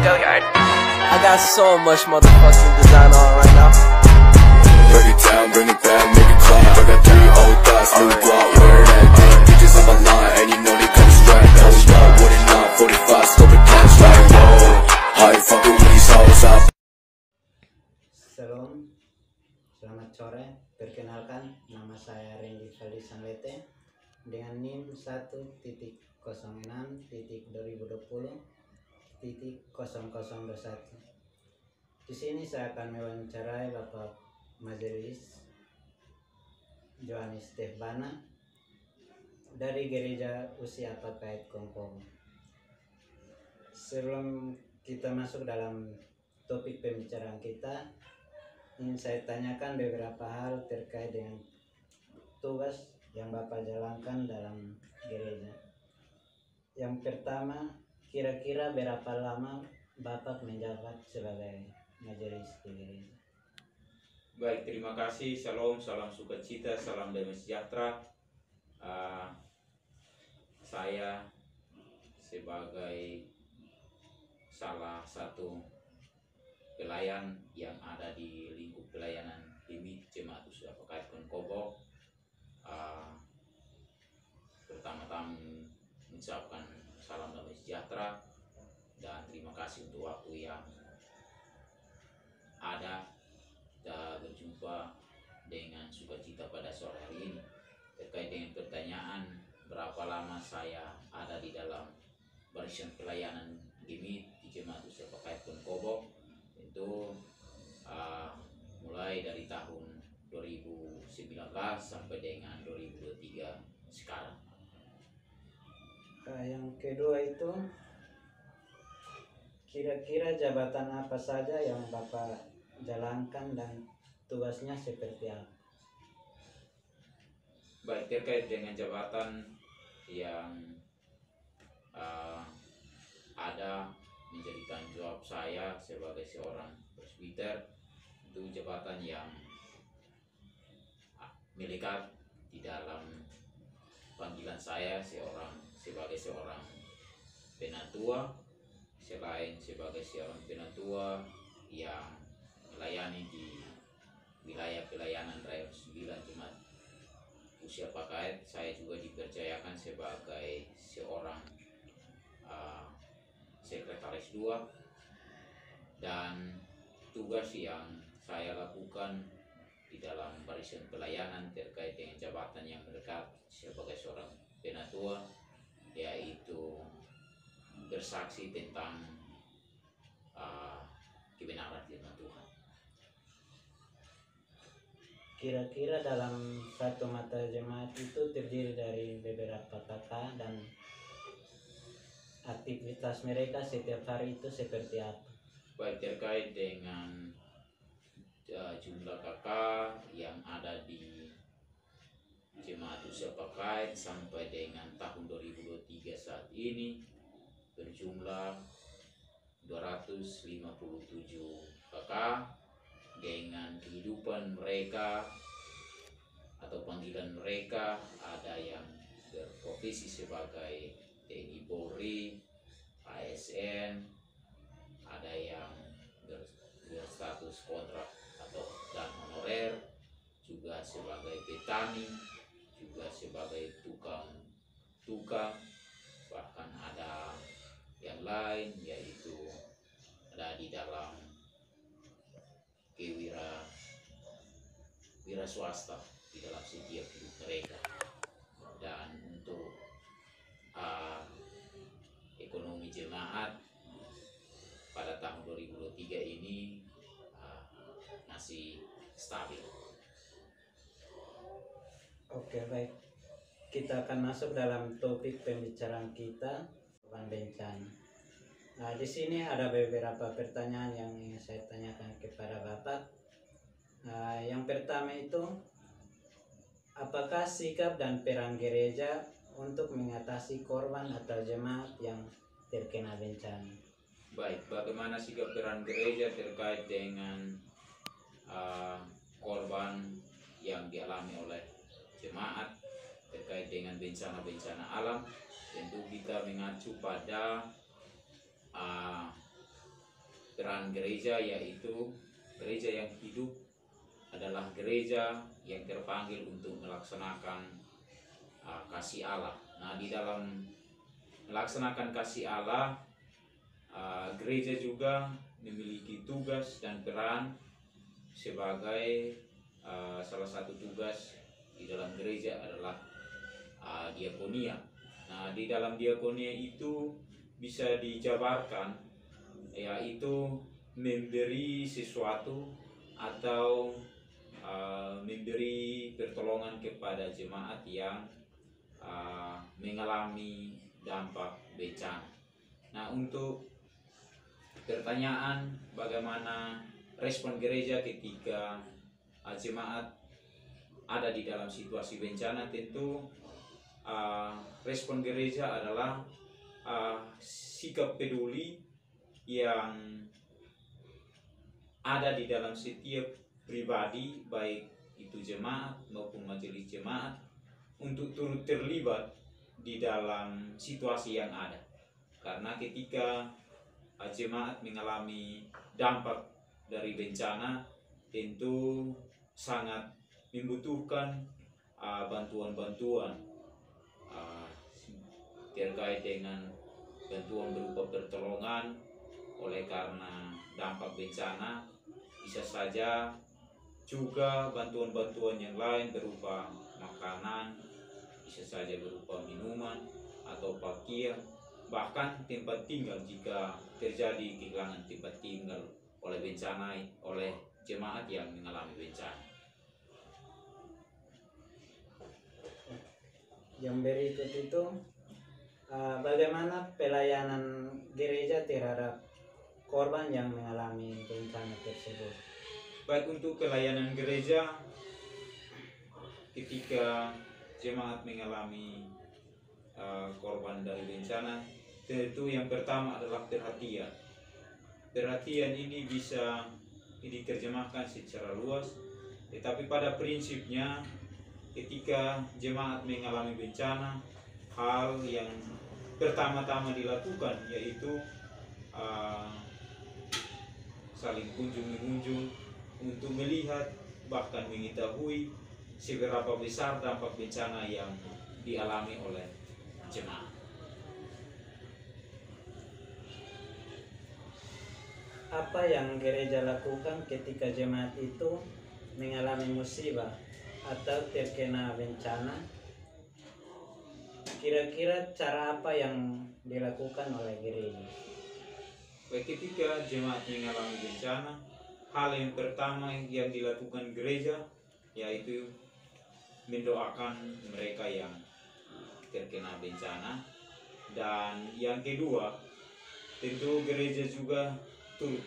Go Yard. I got so much motherfucking design on right now. Break it down, bring it back, make it clap. I got 3 old thoughts, new block, where that thing. Bitches on my line, and you know they come straight. Hold up, what it not, 45, scope it cash like, whoa. How you fucking with these hoes up? Shalom, selamat sore. Perkenalkan, nama saya Randy Fali Sanlete dengan NIM 1.06.2020.0021. Di sini saya akan mewawancarai Bapak Majelis Johannes Stefbana dari Gereja Usia Pakait Kongkong. Sebelum kita masuk dalam topik pembicaraan kita, ingin saya tanyakan beberapa hal terkait dengan tugas yang Bapak jalankan dalam gereja. Yang pertama, kira-kira berapa lama Bapak menjabat sebagai majelis di gereja? Baik, terima kasih. Shalom, salam sukacita, salam damai sejahtera. Saya sebagai salah satu pelayan yang ada di lingkup pelayanan Dimit Jemaat Usia Pakait Kongkong, pertama-tama mengucapkan salam damai sejahtera dan terima kasih untuk waktu yang ada dan berjumpa dengan sukacita pada sore hari ini. Terkait dengan pertanyaan berapa lama saya ada di dalam barisan pelayanan Dimit di Jemaat Usia Pakait Kongkong, itu mulai dari tahun 2019 sampai dengan 2023 sekarang. Yang kedua itu, kira-kira jabatan apa saja yang Bapak jalankan dan tugasnya seperti apa? Baik, terkait dengan jabatan yang ada menjadi tanggung jawab saya sebagai seorang presbiter, itu jabatan yang melekat di dalam panggilan saya sebagai seorang penatua, selain sebagai seorang penatua yang melayani di wilayah pelayanan Raya 9 Jemaat Usia Pakait, saya juga dipercayakan sebagai seorang sekretaris 2, dan tugas yang saya lakukan di dalam barisan pelayanan terkait dengan jabatan yang melekat sebagai seorang penatua, yaitu bersaksi tentang kebenaran firman Tuhan. Kira-kira dalam satu mata jemaat itu terdiri dari beberapa kakak dan aktivitas mereka setiap hari itu seperti apa? Baik, terkait dengan jumlah kakak yang ada di Jemaat Usia Pakait sampai dengan tahun 2023 saat ini berjumlah 257 kakak dengan kehidupan mereka atau panggilan mereka. Ada yang berprofesi sebagai TNI Polri, ASN, ada yang berstatus kontrak atau dan honorer, juga sebagai petani, juga sebagai tukang, bahkan ada yang lain yaitu ada di dalam wira swasta di dalam setiap hidup mereka. Dan untuk ekonomi jemaat pada tahun 2023 ini masih stabil. Oke, baik. Kita akan masuk dalam topik pembicaraan kita, korban bencana. Nah, di sini ada beberapa pertanyaan yang ingin saya tanyakan kepada Bapak. Yang pertama itu, apakah sikap dan peran gereja untuk mengatasi korban atau jemaat yang terkena bencana? Baik, bagaimana sikap peran gereja terkait dengan korban yang dialami oleh jemaat terkait dengan bencana-bencana alam? Tentu kita mengacu pada peran gereja, yaitu gereja yang hidup adalah gereja yang terpanggil untuk melaksanakan kasih Allah. Nah, di dalam melaksanakan kasih Allah, gereja juga memiliki tugas dan peran sebagai salah satu tugas di dalam gereja adalah diakonia. Nah, di dalam diakonia itu bisa dijabarkan yaitu memberi sesuatu atau memberi pertolongan kepada jemaat yang mengalami dampak bencana. Nah, untuk pertanyaan bagaimana respon gereja ketika jemaat ada di dalam situasi bencana, tentu respon gereja adalah sikap peduli yang ada di dalam setiap pribadi, baik itu jemaat maupun majelis jemaat, untuk turut terlibat di dalam situasi yang ada. Karena ketika jemaat mengalami dampak dari bencana, tentu sangat membutuhkan bantuan-bantuan terkait dengan bantuan berupa pertolongan. Oleh karena dampak bencana, bisa saja juga bantuan-bantuan yang lain berupa makanan, bisa saja berupa minuman atau pakaian, bahkan tempat tinggal jika terjadi kehilangan tempat tinggal oleh bencana oleh jemaat yang mengalami bencana. Yang berikut itu bagaimana pelayanan gereja terhadap korban yang mengalami bencana tersebut. Baik, untuk pelayanan gereja ketika jemaat mengalami korban dari bencana, tentu yang pertama adalah perhatian. Perhatian ini bisa diterjemahkan secara luas, tetapi pada prinsipnya ketika jemaat mengalami bencana, hal yang pertama-tama dilakukan yaitu saling kunjung-mengunjung untuk melihat bahkan mengetahui seberapa besar dampak bencana yang dialami oleh jemaat. Apa yang gereja lakukan ketika jemaat itu mengalami musibah atau terkena bencana? Kira-kira cara apa yang dilakukan oleh gereja? Baik, ketika jemaat mengalami bencana, hal yang pertama yang dilakukan gereja yaitu mendoakan mereka yang terkena bencana, dan yang kedua tentu gereja juga turut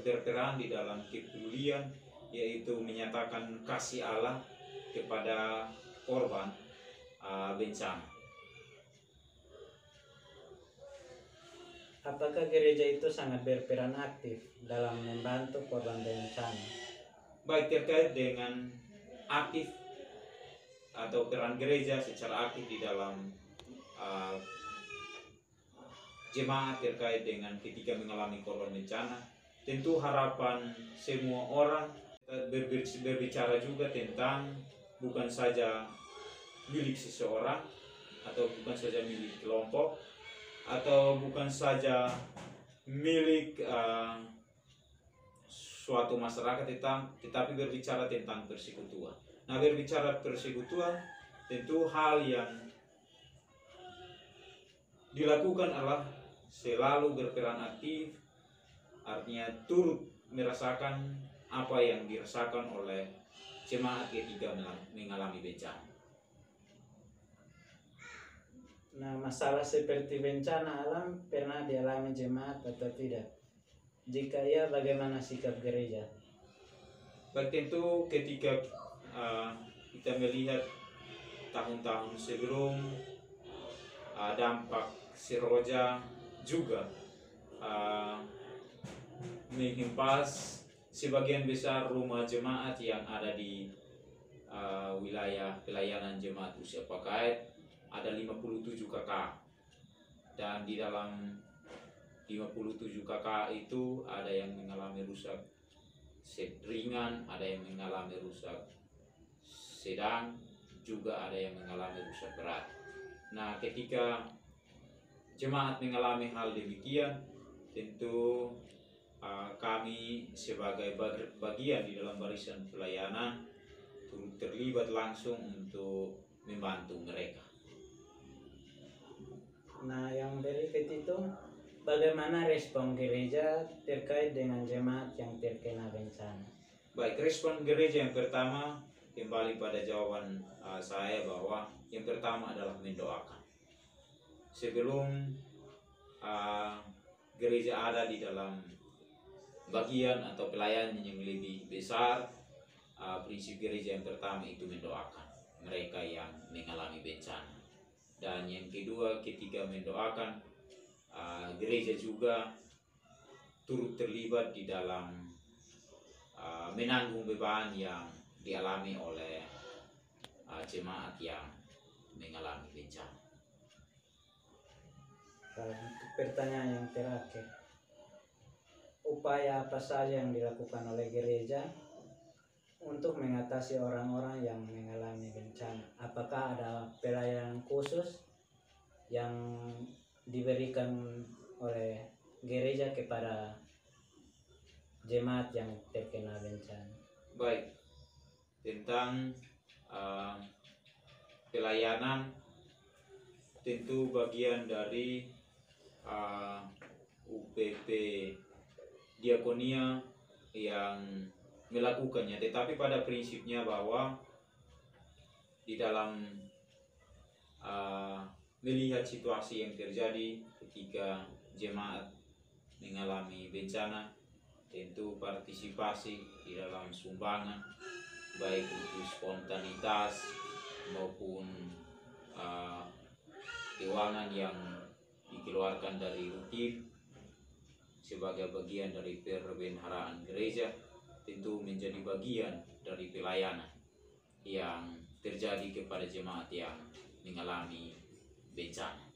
berperan di dalam kepedulian, yaitu menyatakan kasih Allah kepada korban bencana. Apakah gereja itu sangat berperan aktif dalam membantu korban bencana? Baik, terkait dengan aktif atau peran gereja secara aktif di dalam jemaat terkait dengan ketika mengalami korban bencana, tentu harapan semua orang berbicara juga tentang bukan saja milik seseorang atau bukan saja milik kelompok atau bukan saja milik suatu masyarakat, tetapi berbicara tentang persekutuan. Nah, berbicara persekutuan, tentu hal yang dilakukan adalah selalu berperan aktif, artinya turut merasakan apa yang dirasakan oleh jemaat ketika mengalami bencana. Nah, masalah seperti bencana alam pernah dialami jemaat atau tidak? Jika iya, bagaimana sikap gereja? Baik, tentu ketika kita melihat tahun-tahun sebelum dampak Seroja juga menghempas sebagian besar rumah jemaat yang ada di wilayah pelayanan jemaat usia pakai, ada 57 KK, dan di dalam 57 kakak itu ada yang mengalami rusak ringan, ada yang mengalami rusak sedang, juga ada yang mengalami rusak berat. Nah, ketika jemaat mengalami hal demikian, tentu kami sebagai bagian di dalam barisan pelayanan turut terlibat langsung untuk membantu mereka. Nah, yang berikut itu bagaimana respon gereja terkait dengan jemaat yang terkena bencana? Baik, respon gereja yang pertama kembali pada jawaban saya bahwa yang pertama adalah mendoakan. Sebelum gereja ada di dalam bagian atau pelayanan yang lebih besar, prinsip gereja yang pertama itu mendoakan mereka yang mengalami bencana. Dan yang kedua, ketika mendoakan, gereja juga turut terlibat di dalam menanggung beban yang dialami oleh jemaat yang mengalami bencana. Untuk pertanyaan yang terakhir, upaya apa saja yang dilakukan oleh gereja untuk mengatasi orang-orang yang mengalami bencana? Apakah ada pelayanan khusus yang diberikan oleh gereja kepada jemaat yang terkena bencana? Baik, tentang pelayanan, tentu bagian dari UPP Diakonia yang melakukannya, tetapi pada prinsipnya bahwa di dalam melihat situasi yang terjadi ketika jemaat mengalami bencana, tentu partisipasi di dalam sumbangan baik itu spontanitas maupun keuangan yang dikeluarkan dari rutin sebagai bagian dari perbendaharaan gereja, tentu menjadi bagian dari pelayanan yang terjadi kepada jemaat yang mengalami bencana.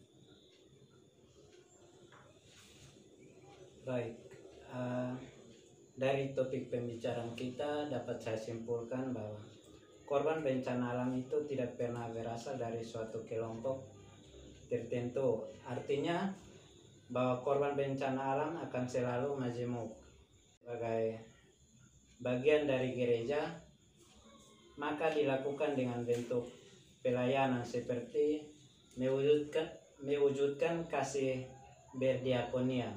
Baik, dari topik pembicaraan kita dapat saya simpulkan bahwa korban bencana alam itu tidak pernah berasal dari suatu kelompok tertentu. Artinya bahwa korban bencana alam akan selalu majemuk. Sebagai bagian dari gereja, maka dilakukan dengan bentuk pelayanan seperti mewujudkan kasih berdiakonia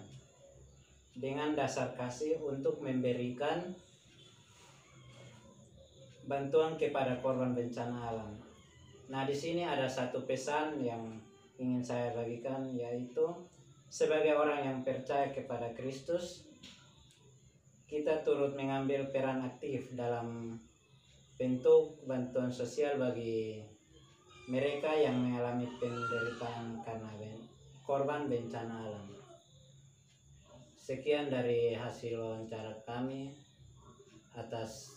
dengan dasar kasih untuk memberikan bantuan kepada korban bencana alam. Nah, di sini ada satu pesan yang ingin saya bagikan, yaitu sebagai orang yang percaya kepada Kristus, kita turut mengambil peran aktif dalam bentuk bantuan sosial bagi mereka yang mengalami penderitaan karena korban bencana alam. Sekian dari hasil wawancara kami. Atas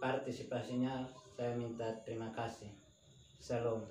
partisipasinya saya minta terima kasih. Salam.